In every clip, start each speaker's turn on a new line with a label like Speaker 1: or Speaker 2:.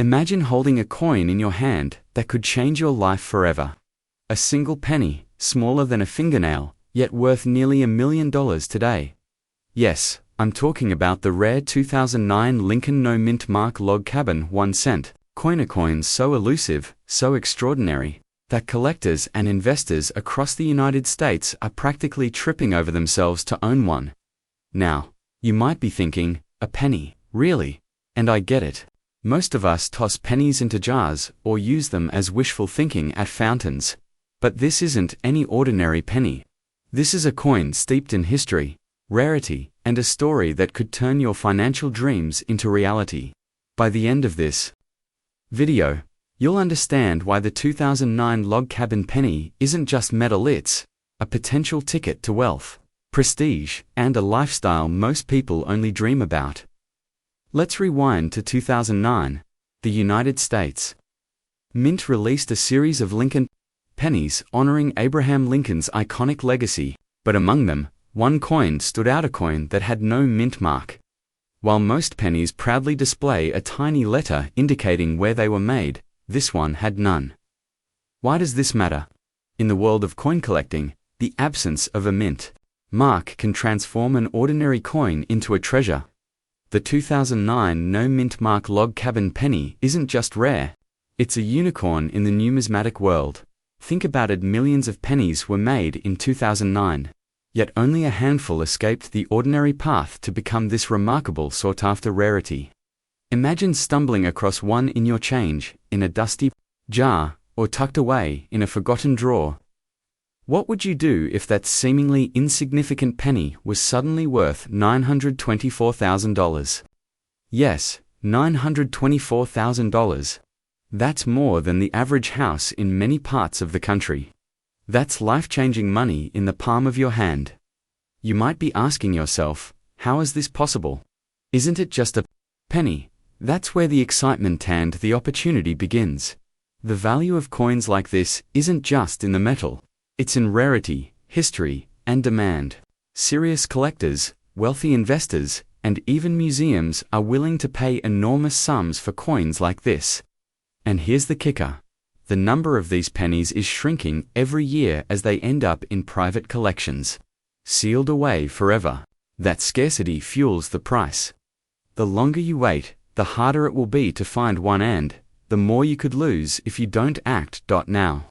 Speaker 1: Imagine holding a coin in your hand that could change your life forever. A single penny, smaller than a fingernail, yet worth nearly $1 million today. Yes, I'm talking about the rare 2009 Lincoln No Mint Mark Log Cabin 1 cent coin. A coin so elusive, so extraordinary, that collectors and investors across the United States are practically tripping over themselves to own one. Now, you might be thinking, a penny, really? And I get it. Most of us toss pennies into jars or use them as wishful thinking at fountains. But this isn't any ordinary penny. This is a coin steeped in history, rarity, and a story that could turn your financial dreams into reality. By the end of this video, you'll understand why the 2009 Log Cabin Penny isn't just metal, it's a potential ticket to wealth, prestige, and a lifestyle most people only dream about. Let's rewind to 2009, the United States. Mint released a series of Lincoln pennies honoring Abraham Lincoln's iconic legacy, but among them, one coin stood out, a coin that had no mint mark. While most pennies proudly display a tiny letter indicating where they were made, this one had none. Why does this matter? In the world of coin collecting, the absence of a mint mark can transform an ordinary coin into a treasure. The 2009 No Mint Mark Log Cabin Penny isn't just rare, it's a unicorn in the numismatic world. Think about it, millions of pennies were made in 2009, yet only a handful escaped the ordinary path to become this remarkable sought-after rarity. Imagine stumbling across one in your change, in a dusty jar, or tucked away in a forgotten drawer. What would you do if that seemingly insignificant penny was suddenly worth $924,000? Yes, $924,000. That's more than the average house in many parts of the country. That's life-changing money in the palm of your hand. You might be asking yourself, how is this possible? Isn't it just a penny? That's where the excitement and the opportunity begins. The value of coins like this isn't just in the metal. It's in rarity, history, and demand. Serious collectors, wealthy investors, and even museums are willing to pay enormous sums for coins like this. And here's the kicker. The number of these pennies is shrinking every year as they end up in private collections, sealed away forever. That scarcity fuels the price. The longer you wait, the harder it will be to find one, and the more you could lose if you don't act. Now,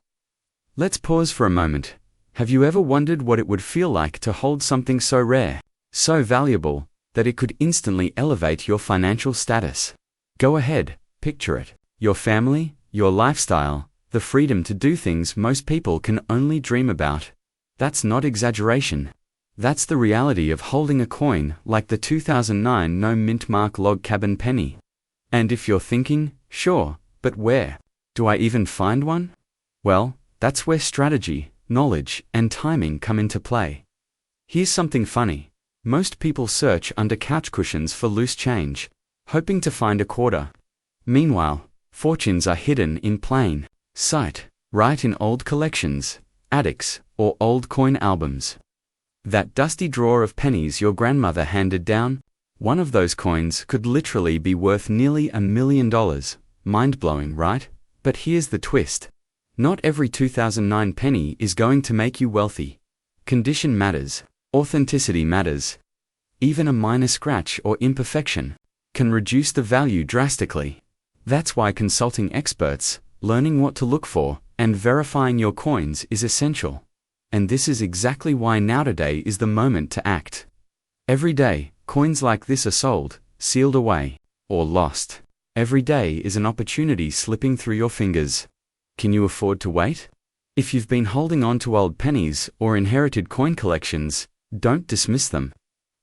Speaker 1: let's pause for a moment. Have you ever wondered what it would feel like to hold something so rare, so valuable, that it could instantly elevate your financial status? Go ahead, picture it. Your family, your lifestyle, the freedom to do things most people can only dream about. That's not exaggeration. That's the reality of holding a coin like the 2009 No Mint Mark Log Cabin Penny. And if you're thinking, sure, but where do I even find one? Well, that's where strategy, knowledge, and timing come into play. Here's something funny. Most people search under couch cushions for loose change, hoping to find a quarter. Meanwhile, fortunes are hidden in plain sight, right in old collections, attics, or old coin albums. That dusty drawer of pennies your grandmother handed down, one of those coins could literally be worth nearly $1 million. Mind-blowing, right? But here's the twist. Not every 2009 penny is going to make you wealthy. Condition matters. Authenticity matters. Even a minor scratch or imperfection can reduce the value drastically. That's why consulting experts, learning what to look for, and verifying your coins is essential. And this is exactly why now today is the moment to act. Every day, coins like this are sold, sealed away, or lost. Every day is an opportunity slipping through your fingers. Can you afford to wait? If you've been holding on to old pennies or inherited coin collections, don't dismiss them.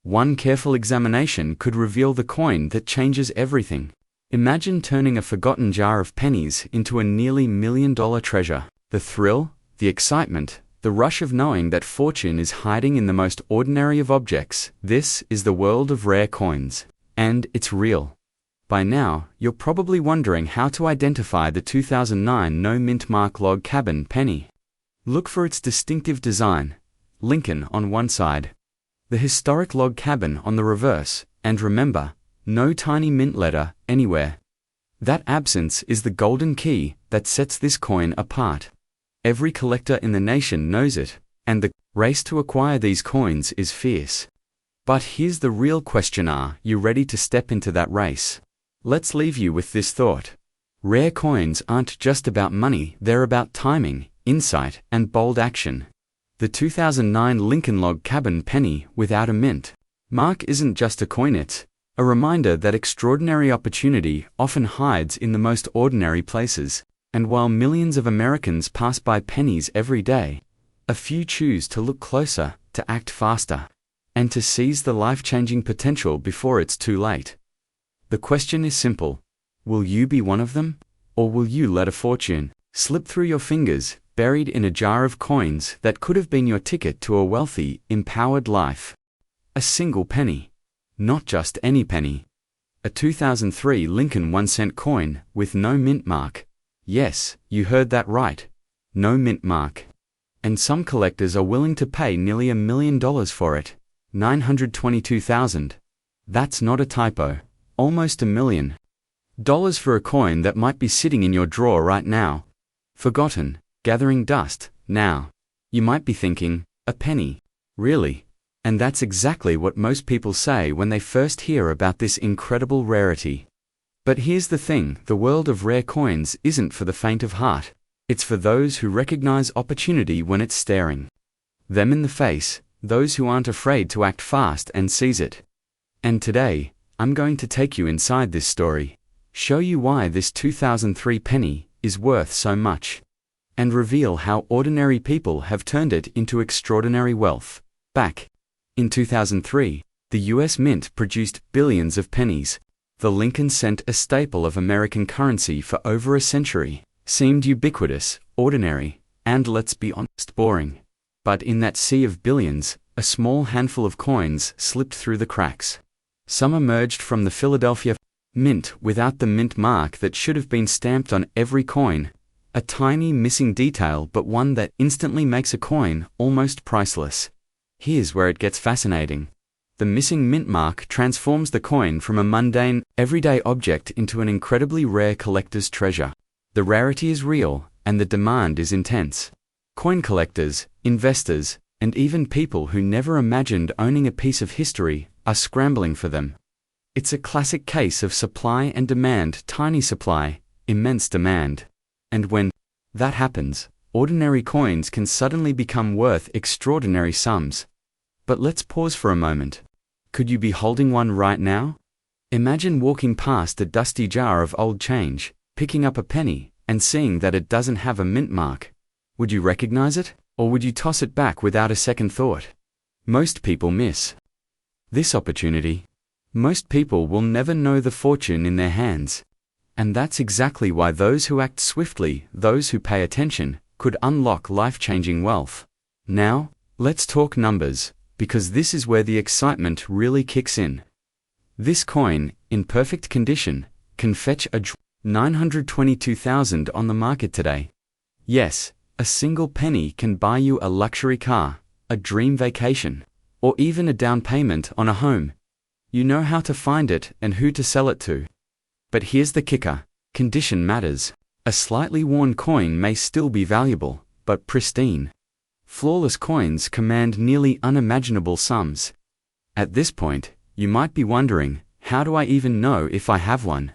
Speaker 1: One careful examination could reveal the coin that changes everything. Imagine turning a forgotten jar of pennies into a nearly $1 million treasure. The thrill, the excitement, the rush of knowing that fortune is hiding in the most ordinary of objects. This is the world of rare coins. And it's real. By now, you're probably wondering how to identify the 2009 No Mint Mark Log Cabin Penny. Look for its distinctive design. Lincoln on one side, the historic log cabin on the reverse, and remember, no tiny mint letter anywhere. That absence is the golden key that sets this coin apart. Every collector in the nation knows it, and the race to acquire these coins is fierce. But here's the real question: are you ready to step into that race? Let's leave you with this thought. Rare coins aren't just about money, they're about timing, insight, and bold action. The 2009 Lincoln Log Cabin Penny without a mint mark isn't just a coin, it's a reminder that extraordinary opportunity often hides in the most ordinary places. And while millions of Americans pass by pennies every day, a few choose to look closer, to act faster, and to seize the life-changing potential before it's too late. The question is simple: will you be one of them? Or will you let a fortune slip through your fingers, buried in a jar of coins that could have been your ticket to a wealthy, empowered life? A single penny. Not just any penny. A 2003 Lincoln 1-cent coin with no mint mark. Yes, you heard that right. No mint mark. And some collectors are willing to pay nearly $1 million for it. $922,000. That's not a typo. Almost $1 million for a coin that might be sitting in your drawer right now. Forgotten, gathering dust. Now, you might be thinking, a penny? Really? And that's exactly what most people say when they first hear about this incredible rarity. But here's the thing: the world of rare coins isn't for the faint of heart. It's for those who recognize opportunity when it's staring them in the face, those who aren't afraid to act fast and seize it. And today, I'm going to take you inside this story, show you why this 2003 penny is worth so much, and reveal how ordinary people have turned it into extraordinary wealth. Back in 2003, the US Mint produced billions of pennies. The Lincoln cent, a staple of American currency for over a century, seemed ubiquitous, ordinary, and, let's be honest, boring. But in that sea of billions, a small handful of coins slipped through the cracks. Some emerged from the Philadelphia Mint without the mint mark that should have been stamped on every coin, a tiny missing detail, but one that instantly makes a coin almost priceless. Here's where it gets fascinating. The missing mint mark transforms the coin from a mundane, everyday object into an incredibly rare collector's treasure. The rarity is real, and the demand is intense. Coin collectors, investors, and even people who never imagined owning a piece of history are scrambling for them. It's a classic case of supply and demand: tiny supply, immense demand. And when that happens, ordinary coins can suddenly become worth extraordinary sums. But let's pause for a moment. Could you be holding one right now? Imagine walking past a dusty jar of old change, picking up a penny, and seeing that it doesn't have a mint mark. Would you recognize it, or would you toss it back without a second thought? Most people miss this opportunity. Most people will never know the fortune in their hands. And that's exactly why those who act swiftly, those who pay attention, could unlock life-changing wealth. Now, let's talk numbers, because this is where the excitement really kicks in. This coin, in perfect condition, can fetch a $922,000 on the market today. Yes, a single penny can buy you a luxury car, a dream vacation, or even a down payment on a home. You know how to find it and who to sell it to. But here's the kicker: condition matters. A slightly worn coin may still be valuable, but pristine, flawless coins command nearly unimaginable sums. At this point, you might be wondering, how do I even know if I have one?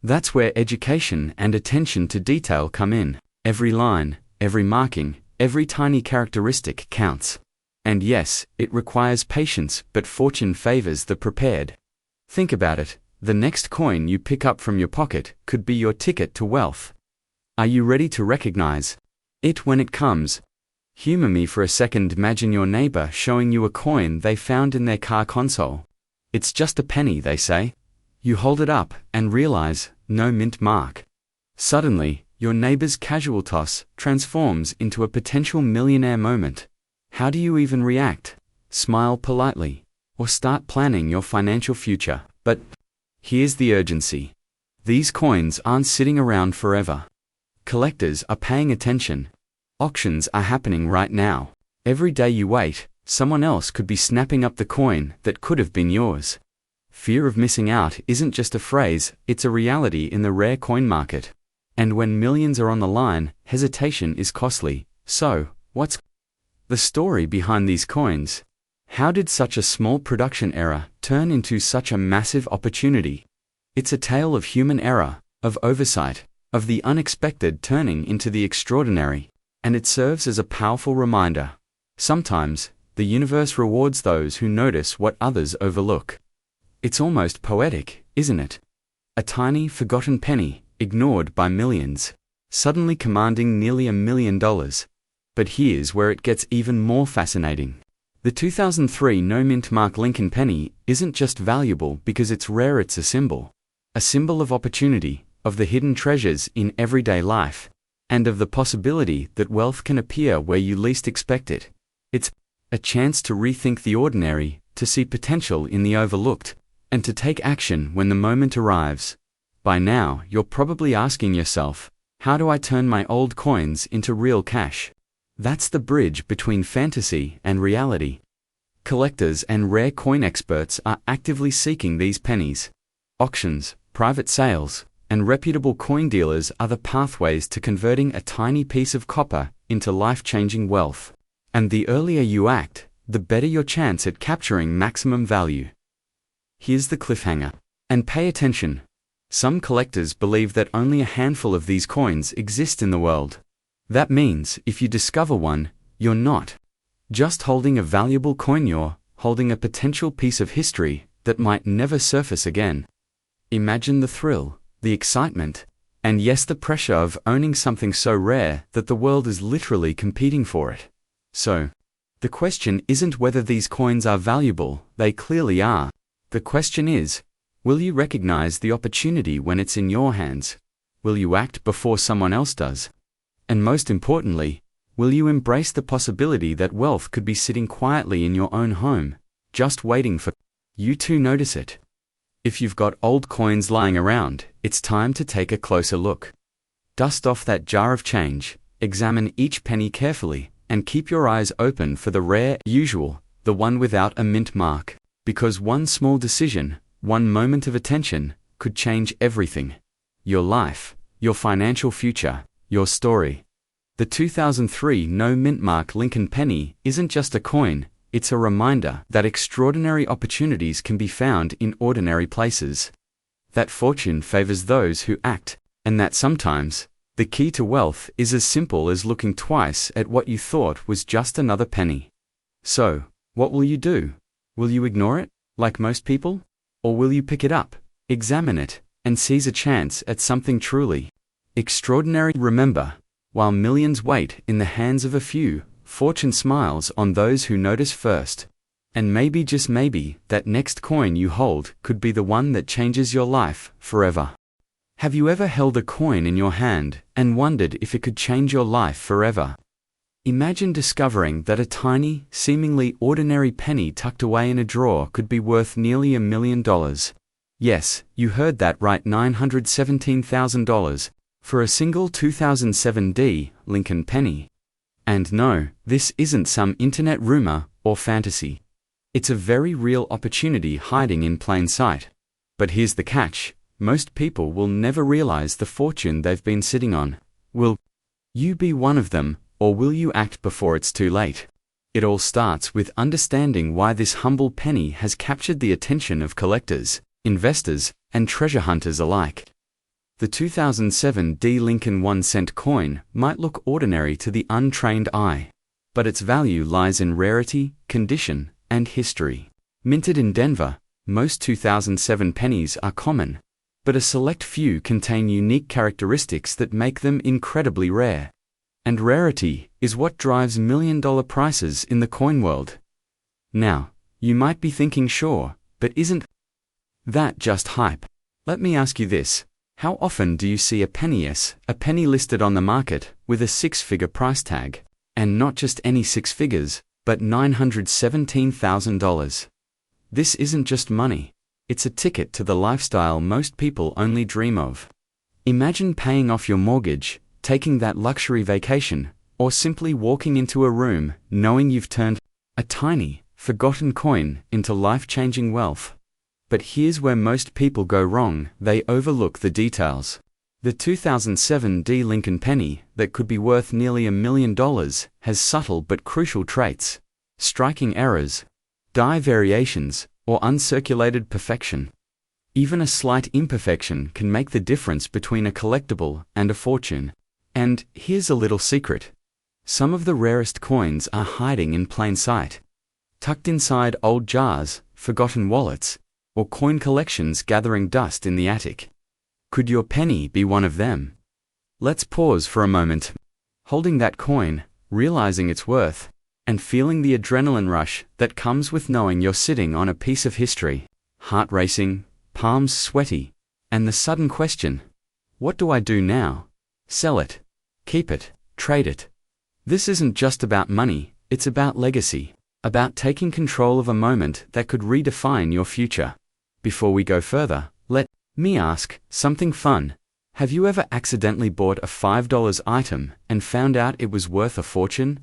Speaker 1: That's where education and attention to detail come in. Every line, every marking, every tiny characteristic counts. And yes, it requires patience, but fortune favors the prepared. Think about it: the next coin you pick up from your pocket could be your ticket to wealth. Are you ready to recognize it when it comes? Humor me for a second. Imagine your neighbor showing you a coin they found in their car console. It's just a penny, they say. You hold it up and realize, no mint mark. Suddenly, your neighbor's casual toss transforms into a potential millionaire moment. How do you even react? Smile politely, or start planning your financial future? But here's the urgency. These coins aren't sitting around forever. Collectors are paying attention. Auctions are happening right now. Every day you wait, someone else could be snapping up the coin that could have been yours. Fear of missing out isn't just a phrase, it's a reality in the rare coin market. And when millions are on the line, hesitation is costly. So, what's the story behind these coins? How did such a small production error turn into such a massive opportunity? It's a tale of human error, of oversight, of the unexpected turning into the extraordinary, and it serves as a powerful reminder. Sometimes, the universe rewards those who notice what others overlook. It's almost poetic, isn't it? A tiny, forgotten penny, ignored by millions, suddenly commanding nearly $1 million. But here's where it gets even more fascinating. The 2003 no-mint mark Lincoln Penny isn't just valuable because it's rare, it's a symbol of opportunity, of the hidden treasures in everyday life, and of the possibility that wealth can appear where you least expect it. It's a chance to rethink the ordinary, to see potential in the overlooked, and to take action when the moment arrives. By now, you're probably asking yourself, how do I turn my old coins into real cash? That's the bridge between fantasy and reality. Collectors and rare coin experts are actively seeking these pennies. Auctions, private sales, and reputable coin dealers are the pathways to converting a tiny piece of copper into life-changing wealth. And the earlier you act, the better your chance at capturing maximum value. Here's the cliffhanger. And pay attention. Some collectors believe that only a handful of these coins exist in the world. That means, if you discover one, you're not just holding a valuable coin, you're holding a potential piece of history that might never surface again. Imagine the thrill, the excitement, and yes, the pressure of owning something so rare that the world is literally competing for it. So, the question isn't whether these coins are valuable, they clearly are. The question is, will you recognize the opportunity when it's in your hands? Will you act before someone else does? And most importantly, will you embrace the possibility that wealth could be sitting quietly in your own home, just waiting for you to notice it? If you've got old coins lying around, it's time to take a closer look. Dust off that jar of change, examine each penny carefully, and keep your eyes open for the rare, usual, the one without a mint mark. Because one small decision, one moment of attention, could change everything. Your life, your financial future, your story. The 2003 no-mint mark Lincoln Penny isn't just a coin, it's a reminder that extraordinary opportunities can be found in ordinary places. That fortune favors those who act, and that sometimes, the key to wealth is as simple as looking twice at what you thought was just another penny. So, what will you do? Will you ignore it, like most people? Or will you pick it up, examine it, and seize a chance at something truly extraordinary? Remember, while millions wait in the hands of a few, fortune smiles on those who notice first. And maybe, just maybe, that next coin you hold could be the one that changes your life forever. Have you ever held a coin in your hand and wondered if it could change your life forever? Imagine discovering that a tiny, seemingly ordinary penny tucked away in a drawer could be worth nearly $1 million. Yes, you heard that right, $917,000 for a single 2007 D Lincoln Penny. And no, this isn't some internet rumor or fantasy. It's a very real opportunity hiding in plain sight. But here's the catch. Most people will never realize the fortune they've been sitting on. Will you be one of them, or will you act before it's too late? It all starts with understanding why this humble penny has captured the attention of collectors, investors, and treasure hunters alike. The 2007 D Lincoln 1-cent coin might look ordinary to the untrained eye, but its value lies in rarity, condition, and history. Minted in Denver, most 2007 pennies are common, but a select few contain unique characteristics that make them incredibly rare. And rarity is what drives million-dollar prices in the coin world. Now, you might be thinking, sure, but isn't that just hype? Let me ask you this. How often do you see a penny listed on the market with a six-figure price tag? And not just any six figures, but $917,000. This isn't just money. It's a ticket to the lifestyle most people only dream of. Imagine paying off your mortgage, taking that luxury vacation, or simply walking into a room knowing you've turned a tiny, forgotten coin into life-changing wealth. But here's where most people go wrong: they overlook the details. The 2007 Lincoln Penny, that could be worth nearly $1 million, has subtle but crucial traits, striking errors, die variations, or uncirculated perfection. Even a slight imperfection can make the difference between a collectible and a fortune. And here's a little secret: some of the rarest coins are hiding in plain sight, tucked inside old jars, forgotten wallets, or coin collections gathering dust in the attic. Could your penny be one of them? Let's pause for a moment. Holding that coin, realizing its worth, and feeling the adrenaline rush that comes with knowing you're sitting on a piece of history. Heart racing, palms sweaty, and the sudden question: what do I do now? Sell it? Keep it? Trade it? This isn't just about money, it's about legacy, about taking control of a moment that could redefine your future. Before we go further, let me ask something fun. Have you ever accidentally bought a $5 item and found out it was worth a fortune?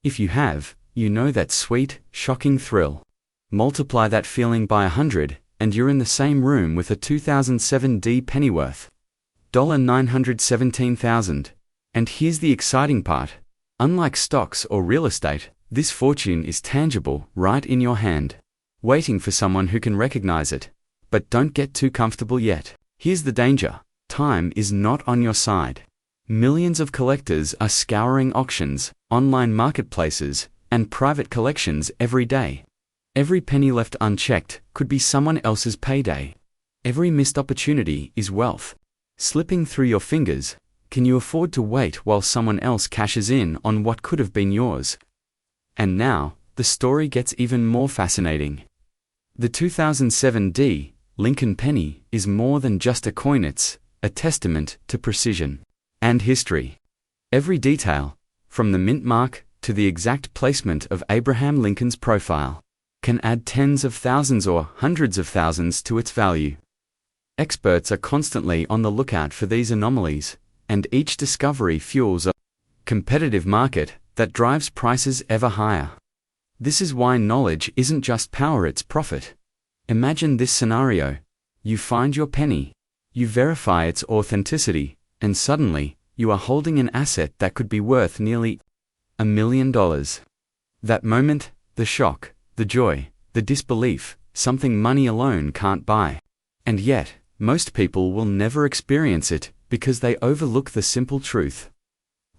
Speaker 1: If you have, you know that sweet, shocking thrill. Multiply that feeling by 100, and you're in the same room with a 2007 penny worth $917,000. And here's the exciting part: unlike stocks or real estate, this fortune is tangible, right in your hand, waiting for someone who can recognize it. But don't get too comfortable yet. Here's the danger: time is not on your side. Millions of collectors are scouring auctions, online marketplaces, and private collections every day. Every penny left unchecked could be someone else's payday. Every missed opportunity is wealth slipping through your fingers. Can you afford to wait while someone else cashes in on what could have been yours? And now, the story gets even more fascinating. The 2007 Lincoln Penny is more than just a coin. It's a testament to precision and history. Every detail, from the mint mark to the exact placement of Abraham Lincoln's profile, can add tens of thousands or hundreds of thousands to its value. Experts are constantly on the lookout for these anomalies, and each discovery fuels a competitive market that drives prices ever higher. This is why knowledge isn't just power, it's profit. Imagine this scenario: you find your penny, you verify its authenticity, and suddenly, you are holding an asset that could be worth nearly $1 million. That moment, the shock, the joy, the disbelief, something money alone can't buy. And yet, most people will never experience it because they overlook the simple truth.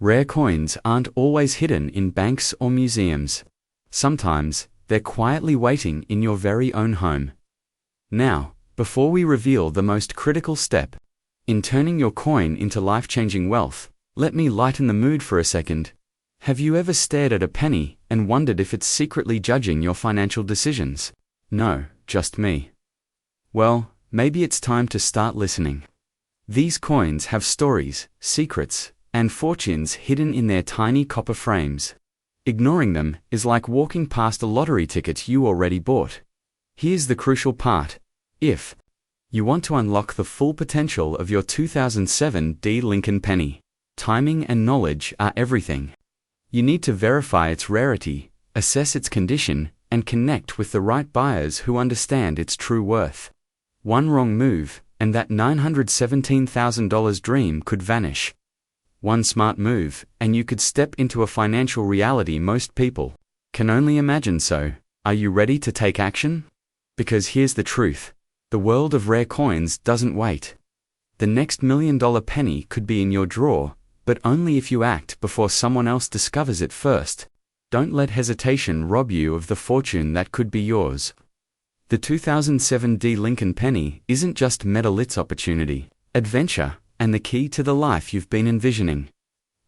Speaker 1: Rare coins aren't always hidden in banks or museums. Sometimes, they're quietly waiting in your very own home. Now, before we reveal the most critical step in turning your coin into life-changing wealth, let me lighten the mood for a second. Have you ever stared at a penny and wondered if it's secretly judging your financial decisions? No, just me. Well, maybe it's time to start listening. These coins have stories, secrets, and fortunes hidden in their tiny copper frames. Ignoring them is like walking past a lottery ticket you already bought. Here's the crucial part: if you want to unlock the full potential of your 2007 Lincoln Penny, timing and knowledge are everything. You need to verify its rarity, assess its condition, and connect with the right buyers who understand its true worth. One wrong move, and that $917,000 dream could vanish. One smart move, and you could step into a financial reality most people can only imagine. So, are you ready to take action? Because here's the truth: the world of rare coins doesn't wait. The next $1 million penny could be in your drawer, but only if you act before someone else discovers it first. Don't let hesitation rob you of the fortune that could be yours. The 2007 Lincoln Penny isn't just metal, it's opportunity, adventure, and the key to the life you've been envisioning.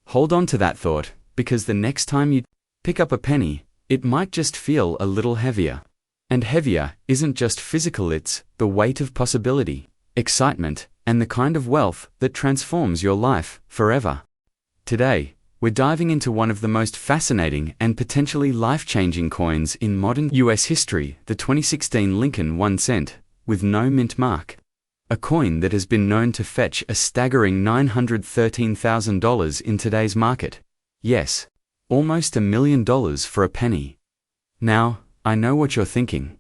Speaker 1: Hold on to that thought, because the next time you pick up a penny, it might just feel a little heavier. And heavier isn't just physical, it's the weight of possibility, excitement, and the kind of wealth that transforms your life forever. Today, we're diving into one of the most fascinating and potentially life-changing coins in modern US history, the 2016 Lincoln 1 cent, with no mint mark. A coin that has been known to fetch a staggering $913,000 in today's market. Yes, almost $1 million for a penny. Now, I know what you're thinking.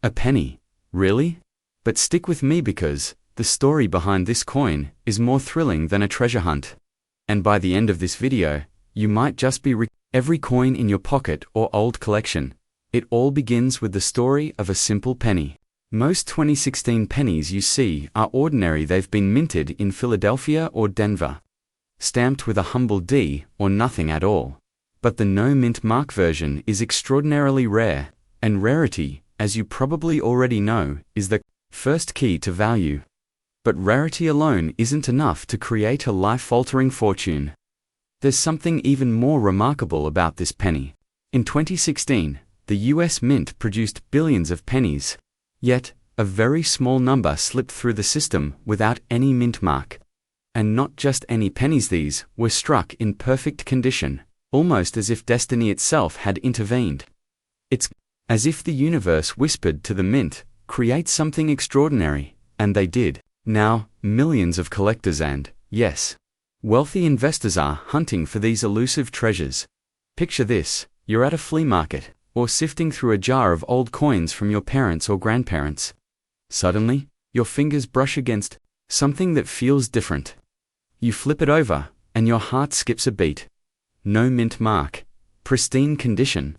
Speaker 1: A penny? Really? But stick with me because the story behind this coin is more thrilling than a treasure hunt. And by the end of this video, you might just be every coin in your pocket or old collection. It all begins with the story of a simple penny. Most 2016 pennies you see are ordinary. They've been minted in Philadelphia or Denver, stamped with a humble D or nothing at all. But the no mint mark version is extraordinarily rare, and rarity, as you probably already know, is the first key to value. But rarity alone isn't enough to create a life-altering fortune. There's something even more remarkable about this penny. In 2016, the US Mint produced billions of pennies. Yet, a very small number slipped through the system without any mint mark. And not just any pennies, these were struck in perfect condition, almost as if destiny itself had intervened. It's as if the universe whispered to the mint, "Create something extraordinary," and they did. Now, millions of collectors and, yes, wealthy investors are hunting for these elusive treasures. Picture this: you're at a flea market, or sifting through a jar of old coins from your parents or grandparents. Suddenly, your fingers brush against something that feels different. You flip it over, and your heart skips a beat. No mint mark, pristine condition.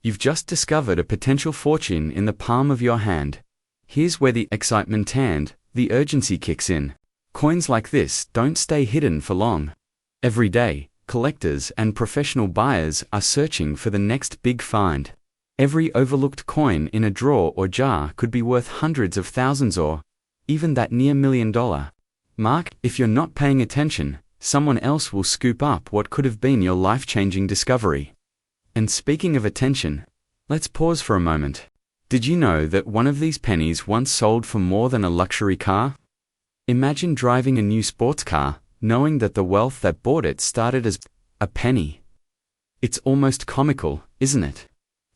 Speaker 1: You've just discovered a potential fortune in the palm of your hand. Here's where the excitement and the urgency kicks in. Coins like this don't stay hidden for long. Every day, collectors and professional buyers are searching for the next big find. Every overlooked coin in a drawer or jar could be worth hundreds of thousands or even that near $1 million mark. If you're not paying attention, someone else will scoop up what could have been your life-changing discovery. And speaking of attention, let's pause for a moment. Did you know that one of these pennies once sold for more than a luxury car? Imagine driving a new sports car, knowing that the wealth that bought it started as a penny. It's almost comical, isn't it?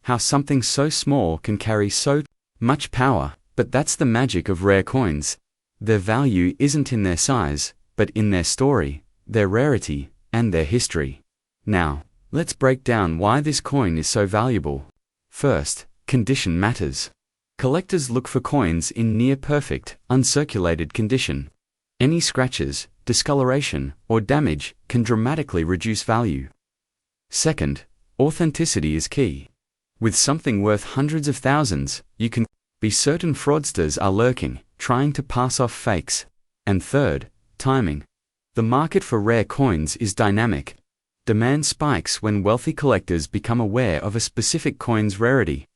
Speaker 1: How something so small can carry so much power. But that's the magic of rare coins. Their value isn't in their size, but in their story, their rarity, and their history. Now, let's break down why this coin is so valuable. First, condition matters. Collectors look for coins in near-perfect, uncirculated condition. Any scratches, discoloration, or damage can dramatically reduce value. Second, authenticity is key. With something worth hundreds of thousands, you can be certain fraudsters are lurking, trying to pass off fakes. And third, timing. The market for rare coins is dynamic. Demand spikes when wealthy collectors become aware of a specific coin's rarity.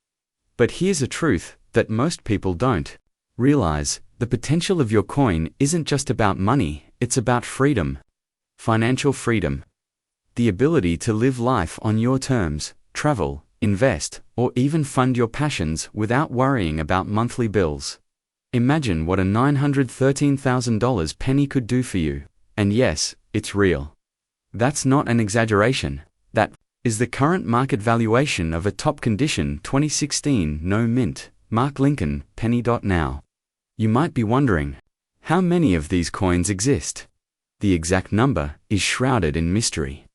Speaker 1: But here's a truth that most people don't realize: the potential of your coin isn't just about money, it's about freedom. Financial freedom. The ability to live life on your terms, travel, invest, or even fund your passions without worrying about monthly bills. Imagine what a $913,000 penny could do for you. And yes, it's real. That's not an exaggeration. That is the current market valuation of a top condition 2016 no mint mark Lincoln penny. Now, you might be wondering, how many of these coins exist? The exact number is shrouded in mystery.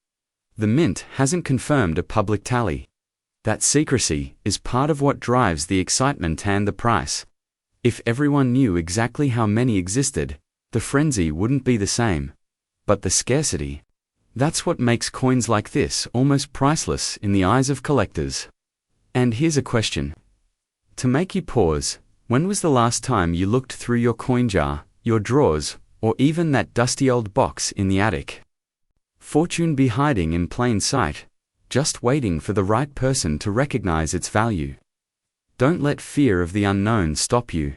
Speaker 1: The mint hasn't confirmed a public tally. That secrecy is part of what drives the excitement and the price. If everyone knew exactly how many existed, the frenzy wouldn't be the same. But the scarcity, that's what makes coins like this almost priceless in the eyes of collectors. And here's a question to make you pause: when was the last time you looked through your coin jar, your drawers, or even that dusty old box in the attic? Fortune be hiding in plain sight, just waiting for the right person to recognize its value. Don't let fear of the unknown stop you.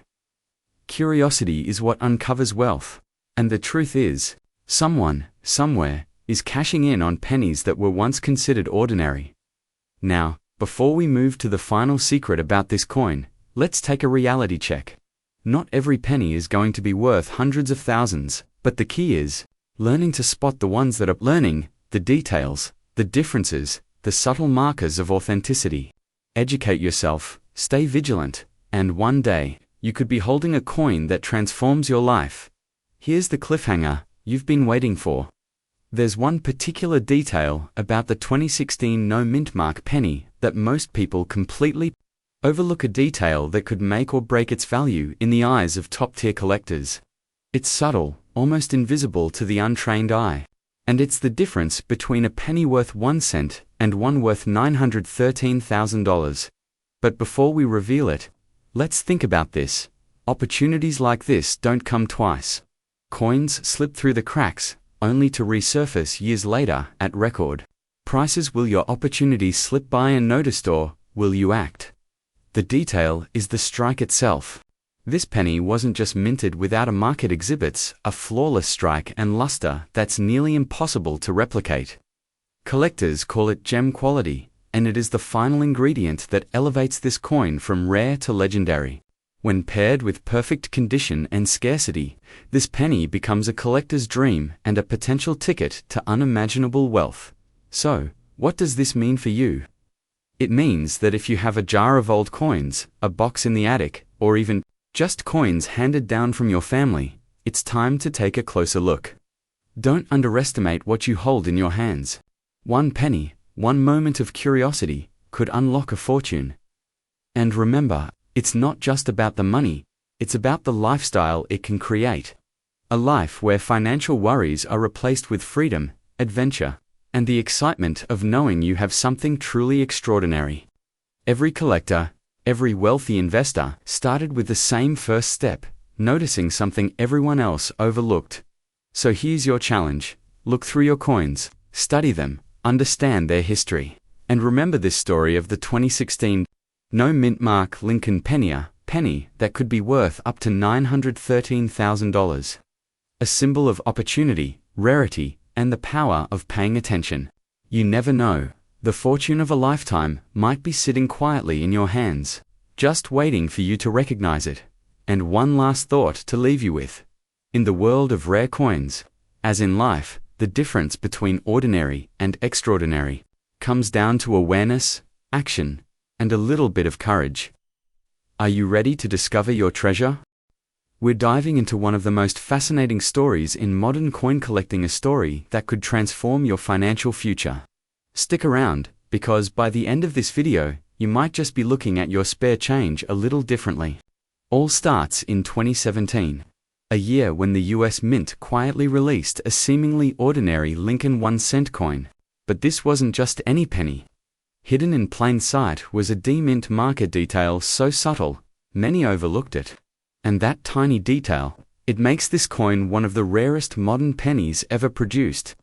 Speaker 1: Curiosity is what uncovers wealth. And the truth is, someone, somewhere, is cashing in on pennies that were once considered ordinary. Now, before we move to the final secret about this coin, let's take a reality check. Not every penny is going to be worth hundreds of thousands, but the key is learning to spot the ones that are learning the details, the differences, the subtle markers of authenticity. Educate yourself, stay vigilant, and one day, you could be holding a coin that transforms your life. Here's the cliffhanger you've been waiting for. There's one particular detail about the 2016 no mint mark penny that most people completely Overlook a detail that could make or break its value in the eyes of top-tier collectors. It's subtle, almost invisible to the untrained eye. And it's the difference between a penny worth 1 cent and one worth $913,000. But before we reveal it, let's think about this. Opportunities like this don't come twice. Coins slip through the cracks, only to resurface years later at record prices. Will your opportunity slip by unnoticed, or will you act? The detail is the strike itself. This penny wasn't just minted without a market, exhibits a flawless strike and luster that's nearly impossible to replicate. Collectors call it gem quality, and it is the final ingredient that elevates this coin from rare to legendary. When paired with perfect condition and scarcity, this penny becomes a collector's dream and a potential ticket to unimaginable wealth. So, what does this mean for you? It means that if you have a jar of old coins, a box in the attic, or even just coins handed down from your family, it's time to take a closer look. Don't underestimate what you hold in your hands. One penny, one moment of curiosity, could unlock a fortune. And remember, it's not just about the money, it's about the lifestyle it can create. A life where financial worries are replaced with freedom, adventure, and the excitement of knowing you have something truly extraordinary. Every collector, every wealthy investor started with the same first step, noticing something everyone else overlooked. So here's your challenge. Look through your coins, study them, understand their history, and remember this story of the 2016 no mint mark Lincoln penny that could be worth up to $913,000. A symbol of opportunity, rarity, and the power of paying attention. You never know. The fortune of a lifetime might be sitting quietly in your hands, just waiting for you to recognize it. And one last thought to leave you with. In the world of rare coins, as in life, the difference between ordinary and extraordinary comes down to awareness, action, and a little bit of courage. Are you ready to discover your treasure? We're diving into one of the most fascinating stories in modern coin collecting, a story that could transform your financial future. Stick around, because by the end of this video, you might just be looking at your spare change a little differently. All starts in 2017, a year when the US Mint quietly released a seemingly ordinary Lincoln 1-cent coin. But this wasn't just any penny. Hidden in plain sight was a D-mint marker detail so subtle, many overlooked it. And that tiny detail, it makes this coin one of the rarest modern pennies ever produced.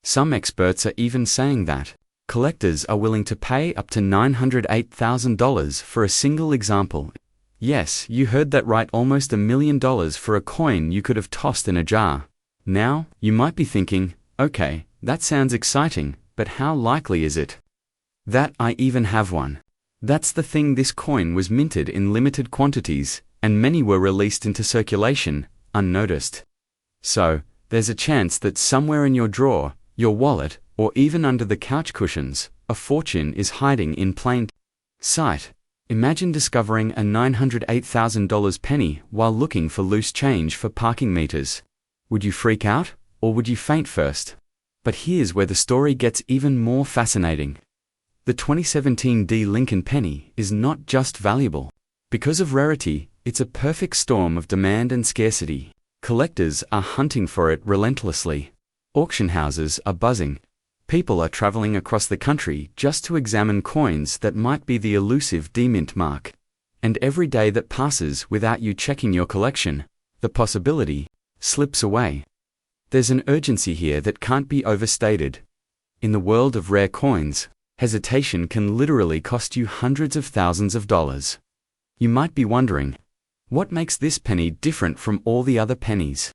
Speaker 1: Some experts are even saying that collectors are willing to pay up to $908,000 for a single example. Yes, you heard that right, almost $1 million for a coin you could have tossed in a jar. Now, you might be thinking, okay, that sounds exciting, but how likely is it that I even have one? That's the thing, this coin was minted in limited quantities, and many were released into circulation, unnoticed. So, there's a chance that somewhere in your drawer, your wallet, or even under the couch cushions, a fortune is hiding in plain sight. Imagine discovering a $908,000 penny while looking for loose change for parking meters. Would you freak out, or would you faint first? But here's where the story gets even more fascinating. The 2017 D Lincoln penny is not just valuable. Because of rarity, it's a perfect storm of demand and scarcity. Collectors are hunting for it relentlessly. Auction houses are buzzing. People are traveling across the country just to examine coins that might be the elusive D-mint mark. And every day that passes without you checking your collection, the possibility slips away. There's an urgency here that can't be overstated. In the world of rare coins, hesitation can literally cost you hundreds of thousands of dollars. You might be wondering, what makes this penny different from all the other pennies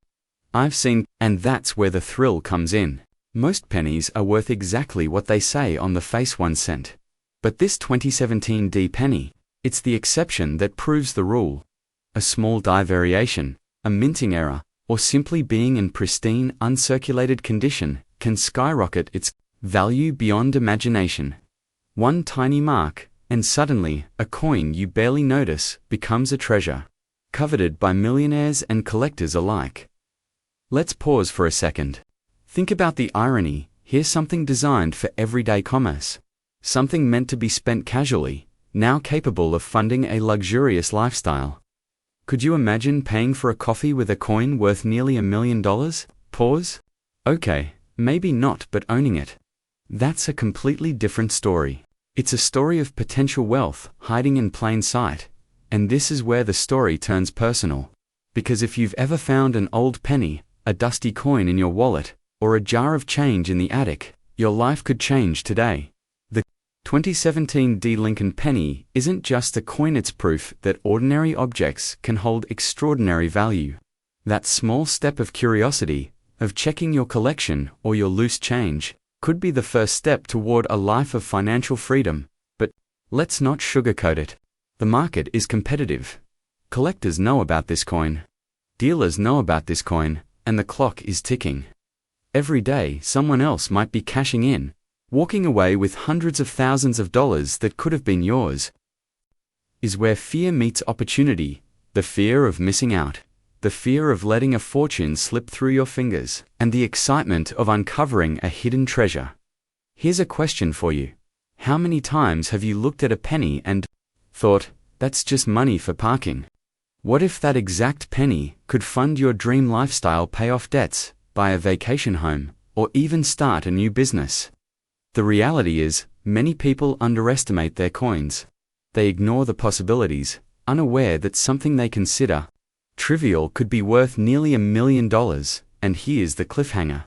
Speaker 1: I've seen? And that's where the thrill comes in. Most pennies are worth exactly what they say on the face, 1 cent. But this 2017 D penny, it's the exception that proves the rule. A small die variation, a minting error, or simply being in pristine, uncirculated condition can skyrocket its value beyond imagination. One tiny mark, and suddenly, a coin you barely notice becomes a treasure, coveted by millionaires and collectors alike. Let's pause for a second. Think about the irony. Here's something designed for everyday commerce. Something meant to be spent casually, now capable of funding a luxurious lifestyle. Could you imagine paying for a coffee with a coin worth nearly $1 million? Pause. Okay, maybe not, but owning it. That's a completely different story. It's a story of potential wealth hiding in plain sight. And this is where the story turns personal. Because if you've ever found an old penny, a dusty coin in your wallet, or a jar of change in the attic, your life could change today. The 2017 Lincoln Penny isn't just a coin, it's proof that ordinary objects can hold extraordinary value. That small step of curiosity, of checking your collection or your loose change, could be the first step toward a life of financial freedom. But let's not sugarcoat it. The market is competitive. Collectors know about this coin. Dealers know about this coin, and the clock is ticking. Every day, someone else might be cashing in, walking away with hundreds of thousands of dollars that could have been yours. Is where fear meets opportunity, the fear of missing out, the fear of letting a fortune slip through your fingers, and the excitement of uncovering a hidden treasure. Here's a question for you. How many times have you looked at a penny and thought, that's just money for parking? What if that exact penny could fund your dream lifestyle, pay off debts, buy a vacation home, or even start a new business? The reality is, many people underestimate their coins. They ignore the possibilities, unaware that something they consider trivial could be worth nearly $1 million, and here's the cliffhanger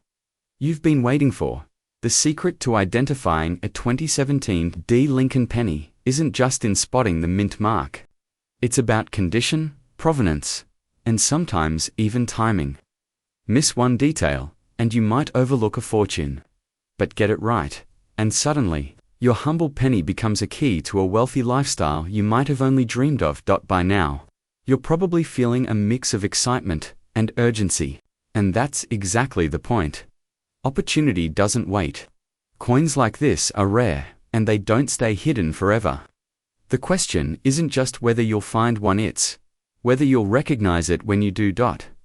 Speaker 1: you've been waiting for. The secret to identifying a 2017 Lincoln Penny isn't just in spotting the mint mark. It's about condition, provenance, and sometimes even timing. Miss one detail, and you might overlook a fortune. But get it right, and suddenly, your humble penny becomes a key to a wealthy lifestyle you might have only dreamed of. By now, you're probably feeling a mix of excitement and urgency, and that's exactly the point. Opportunity doesn't wait. Coins like this are rare, and they don't stay hidden forever. The question isn't just whether you'll find one, it's whether you'll recognize it when you do.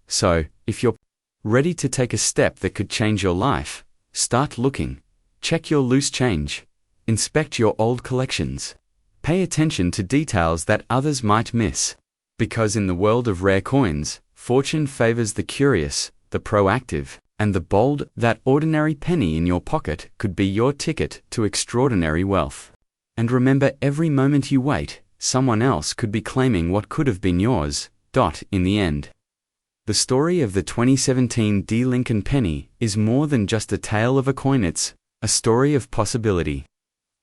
Speaker 1: So, if you're ready to take a step that could change your life, start looking, check your loose change, inspect your old collections, pay attention to details that others might miss. Because in the world of rare coins, fortune favors the curious, the proactive, and the bold. That ordinary penny in your pocket could be your ticket to extraordinary wealth. And remember, every moment you wait, someone else could be claiming what could have been yours. In the end, the story of the 2017 Lincoln Penny is more than just a tale of a coin. It's a story of possibility,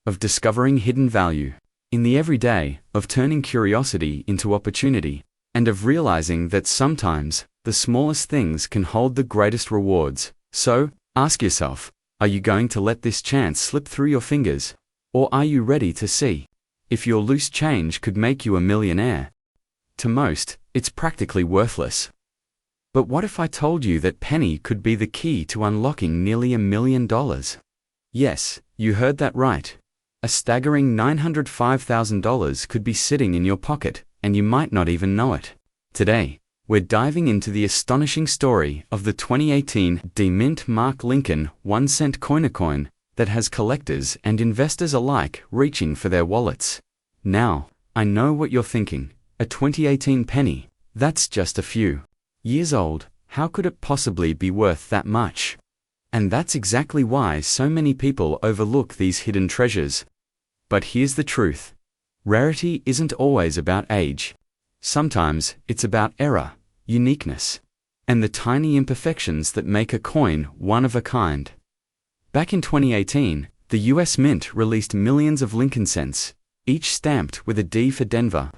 Speaker 1: of discovering hidden value in the everyday, of turning curiosity into opportunity, and of realizing that sometimes the smallest things can hold the greatest rewards. So, ask yourself, are you going to let this chance slip through your fingers? Or are you ready to see if your loose change could make you a millionaire? To most, it's practically worthless. But what if I told you that penny could be the key to unlocking nearly $1 million? Yes, you heard that right. A staggering $905,000 could be sitting in your pocket, and you might not even know it. Today, we're diving into the astonishing story of the 2018 Mint Mark Lincoln 1-cent coin that has collectors and investors alike reaching for their wallets. Now, I know what you're thinking. A 2018 penny, that's just a few years old. How could it possibly be worth that much? And that's exactly why so many people overlook these hidden treasures. But here's the truth. Rarity isn't always about age. Sometimes it's about error, uniqueness, and the tiny imperfections that make a coin one of a kind. Back in 2018, the US Mint released millions of Lincoln cents, each stamped with a D for Denver.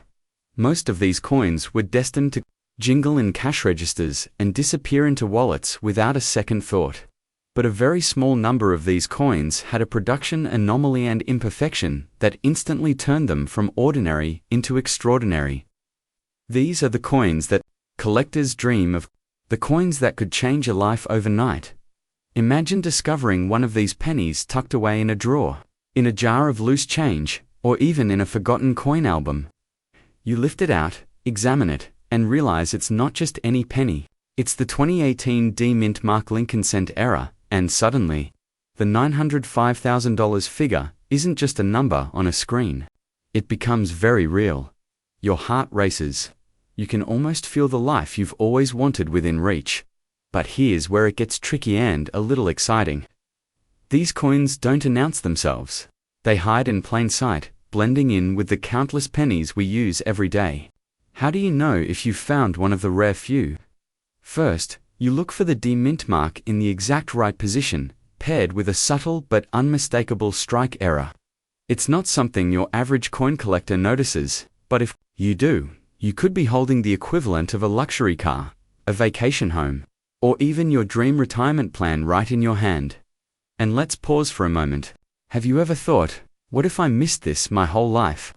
Speaker 1: Most of these coins were destined to jingle in cash registers and disappear into wallets without a second thought. But a very small number of these coins had a production anomaly and imperfection that instantly turned them from ordinary into extraordinary. These are the coins that collectors dream of, the coins that could change a life overnight. Imagine discovering one of these pennies tucked away in a drawer, in a jar of loose change, or even in a forgotten coin album. You lift it out, examine it, and realize it's not just any penny. It's the 2018 Mint Mark Lincoln cent era, and suddenly, the $905,000 figure isn't just a number on a screen. It becomes very real. Your heart races. You can almost feel the life you've always wanted within reach. But here's where it gets tricky and a little exciting. These coins don't announce themselves. They hide in plain sight, blending in with the countless pennies we use every day. How do you know if you've found one of the rare few? First, you look for the demint mark in the exact right position, paired with a subtle but unmistakable strike error. It's not something your average coin collector notices, but if you do, you could be holding the equivalent of a luxury car, a vacation home, or even your dream retirement plan right in your hand. And let's pause for a moment. Have you ever thought, what if I missed this my whole life?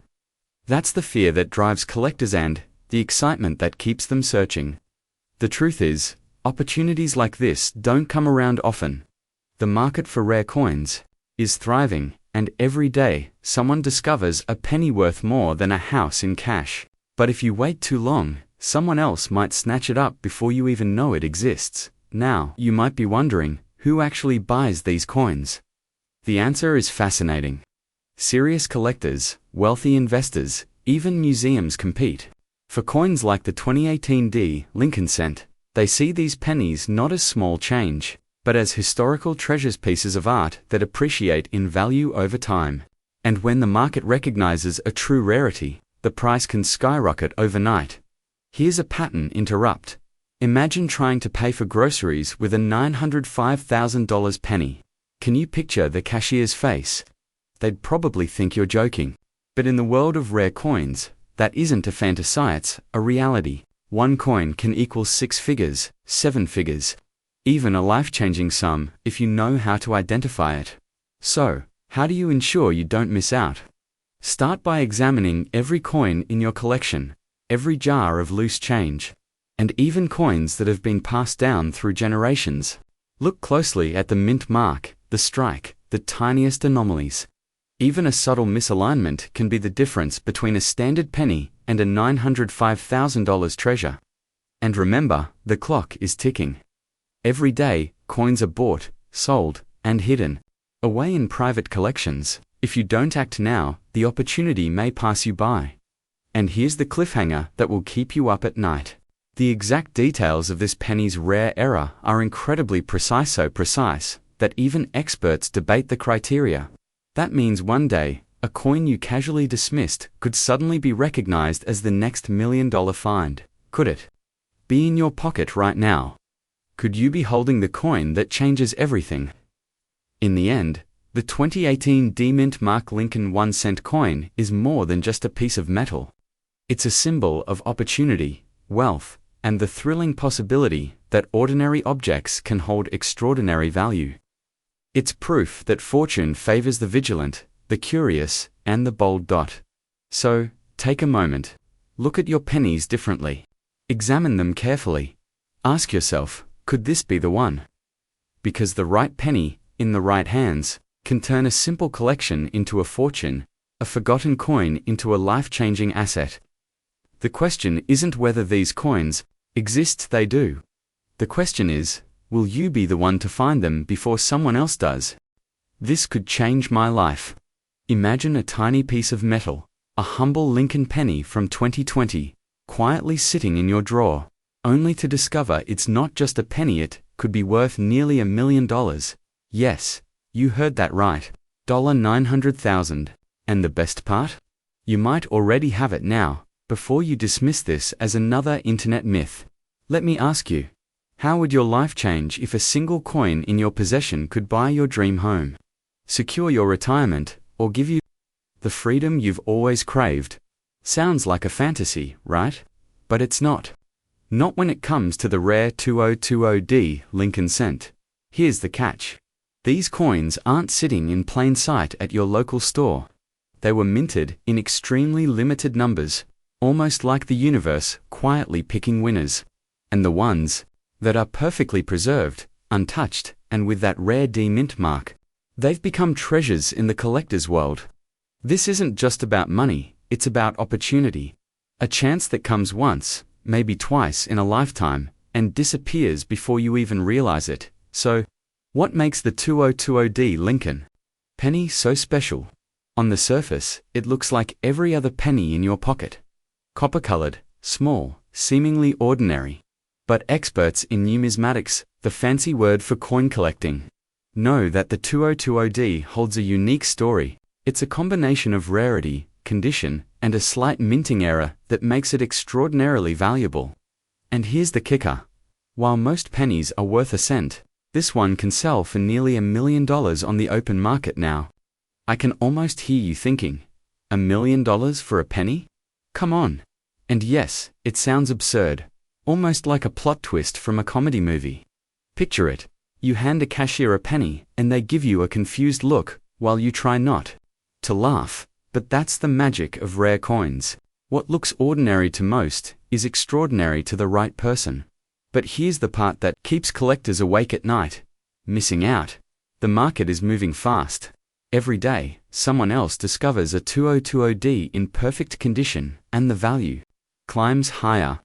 Speaker 1: That's the fear that drives collectors and the excitement that keeps them searching. The truth is, opportunities like this don't come around often. The market for rare coins is thriving, and every day, someone discovers a penny worth more than a house in cash. But if you wait too long, someone else might snatch it up before you even know it exists. Now, you might be wondering, who actually buys these coins? The answer is fascinating. Serious collectors, wealthy investors, even museums compete. For coins like the 2018 Lincoln cent, they see these pennies not as small change, but as historical treasures, pieces of art that appreciate in value over time. And when the market recognizes a true rarity, the price can skyrocket overnight. Here's a pattern interrupt. Imagine trying to pay for groceries with a $905,000 penny. Can you picture the cashier's face? They'd probably think you're joking. But in the world of rare coins, that isn't a fantasy, it's a reality. One coin can equal 6 figures, 7 figures, even a life-changing sum if you know how to identify it. So, how do you ensure you don't miss out? Start by examining every coin in your collection, every jar of loose change, and even coins that have been passed down through generations. Look closely at the mint mark, the strike, the tiniest anomalies. Even a subtle misalignment can be the difference between a standard penny and a $905,000 treasure. And remember, the clock is ticking. Every day, coins are bought, sold, and hidden away in private collections. If you don't act now, the opportunity may pass you by. And here's the cliffhanger that will keep you up at night. The exact details of this penny's rare error are incredibly precise, so precise that even experts debate the criteria. That means one day, a coin you casually dismissed could suddenly be recognized as the next $1 million find. Could it be in your pocket right now? Could you be holding the coin that changes everything? In the end, the 2018 demint mark Lincoln 1 cent coin is more than just a piece of metal. It's a symbol of opportunity, wealth, and the thrilling possibility that ordinary objects can hold extraordinary value. It's proof that fortune favors the vigilant, the curious, and the bold. So, take a moment. Look at your pennies differently. Examine them carefully. Ask yourself, could this be the one? Because the right penny, in the right hands, can turn a simple collection into a fortune, a forgotten coin into a life-changing asset. The question isn't whether these coins exist, they do. The question is, will you be the one to find them before someone else does? This could change my life. Imagine a tiny piece of metal, a humble Lincoln penny from 2020, quietly sitting in your drawer, only to discover it's not just a penny, it could be worth nearly $1 million. Yes, you heard that right, $900,000. And the best part? You might already have it now, before you dismiss this as another internet myth. Let me ask you, how would your life change if a single coin in your possession could buy your dream home, secure your retirement, or give you the freedom you've always craved? Sounds like a fantasy, right? But it's not. Not when it comes to the rare 2020 Lincoln cent. Here's the catch. These coins aren't sitting in plain sight at your local store. They were minted in extremely limited numbers, almost like the universe quietly picking winners. And the ones that are perfectly preserved, untouched, and with that rare demint mark, they've become treasures in the collector's world. This isn't just about money, it's about opportunity. A chance that comes once, maybe twice in a lifetime, and disappears before you even realize it. So, what makes the 2020 Lincoln penny so special? On the surface, it looks like every other penny in your pocket. Copper-colored, small, seemingly ordinary. But experts in numismatics, the fancy word for coin collecting, know that the 2020D holds a unique story. It's a combination of rarity, condition, and a slight minting error that makes it extraordinarily valuable. And here's the kicker. While most pennies are worth a cent, this one can sell for nearly $1 million on the open market now. I can almost hear you thinking, $1 million for a penny? Come on. And yes, it sounds absurd, almost like a plot twist from a comedy movie. Picture it. You hand a cashier a penny, and they give you a confused look, while you try not to laugh. But that's the magic of rare coins. What looks ordinary to most is extraordinary to the right person. But here's the part that keeps collectors awake at night. Missing out. The market is moving fast. Every day, someone else discovers a 2020D in perfect condition, and the value climbs higher.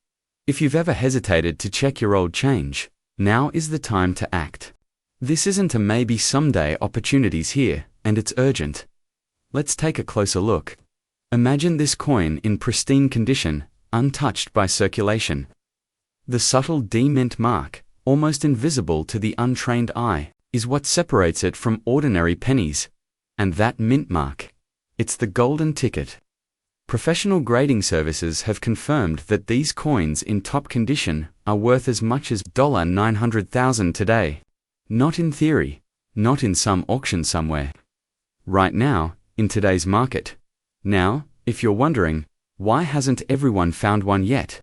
Speaker 1: If you've ever hesitated to check your old change, now is the time to act. This isn't a maybe someday opportunity's here, and it's urgent. Let's take a closer look. Imagine this coin in pristine condition, untouched by circulation. The subtle D-mint mark, almost invisible to the untrained eye, is what separates it from ordinary pennies. And that mint mark, it's the golden ticket. Professional grading services have confirmed that these coins in top condition are worth as much as $900,000 today. Not in theory, not in some auction somewhere. Right now, in today's market. Now, if you're wondering, why hasn't everyone found one yet?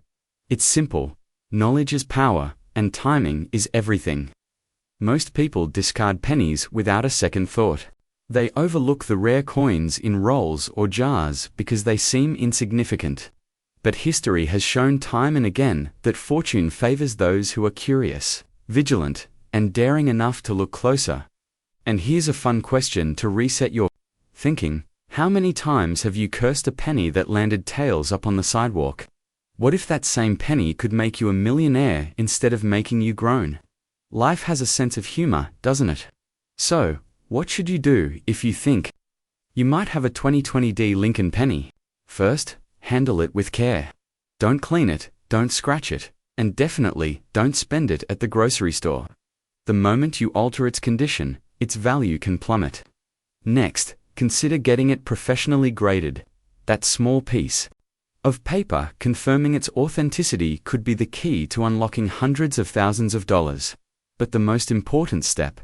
Speaker 1: It's simple. Knowledge is power, and timing is everything. Most people discard pennies without a second thought. They overlook the rare coins in rolls or jars because they seem insignificant. But history has shown time and again that fortune favors those who are curious, vigilant, and daring enough to look closer. And here's a fun question to reset your thinking. How many times have you cursed a penny that landed tails up on the sidewalk? What if that same penny could make you a millionaire instead of making you groan? Life has a sense of humor, doesn't it? So, what should you do if you think you might have a 2020D Lincoln penny? First, handle it with care. Don't clean it, don't scratch it, and definitely don't spend it at the grocery store. The moment you alter its condition, its value can plummet. Next, consider getting it professionally graded. That small piece of paper confirming its authenticity could be the key to unlocking hundreds of thousands of dollars. But the most important step: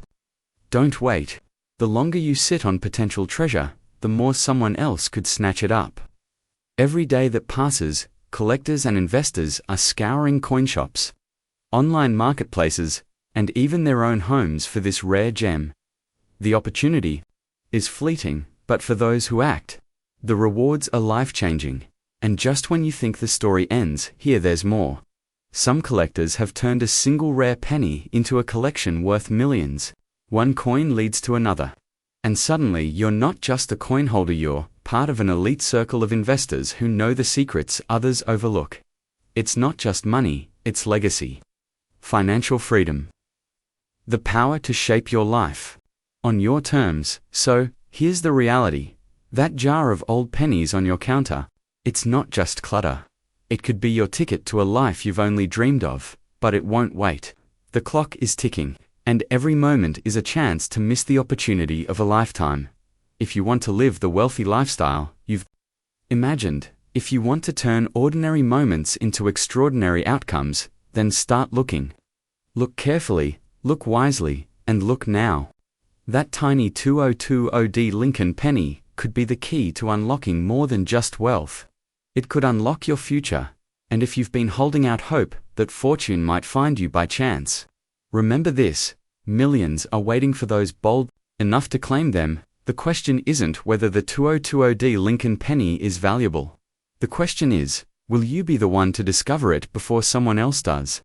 Speaker 1: don't wait. The longer you sit on potential treasure, the more someone else could snatch it up. Every day that passes, collectors and investors are scouring coin shops, online marketplaces, and even their own homes for this rare gem. The opportunity is fleeting, but for those who act, the rewards are life-changing. And just when you think the story ends, there's more. Some collectors have turned a single rare penny into a collection worth millions. One coin leads to another. And suddenly you're not just a coin holder, you're part of an elite circle of investors who know the secrets others overlook. It's not just money, it's legacy. Financial freedom. The power to shape your life on your terms. So, here's the reality. That jar of old pennies on your counter, it's not just clutter. It could be your ticket to a life you've only dreamed of, but it won't wait. The clock is ticking, and every moment is a chance to miss the opportunity of a lifetime. If you want to live the wealthy lifestyle you've imagined, if you want to turn ordinary moments into extraordinary outcomes, then start looking. Look carefully, look wisely, and look now. That tiny 2020D Lincoln penny could be the key to unlocking more than just wealth. It could unlock your future, and if you've been holding out hope that fortune might find you by chance, remember this: millions are waiting for those bold enough to claim them. The question isn't whether the 2020D Lincoln penny is valuable. The question is, will you be the one to discover it before someone else does?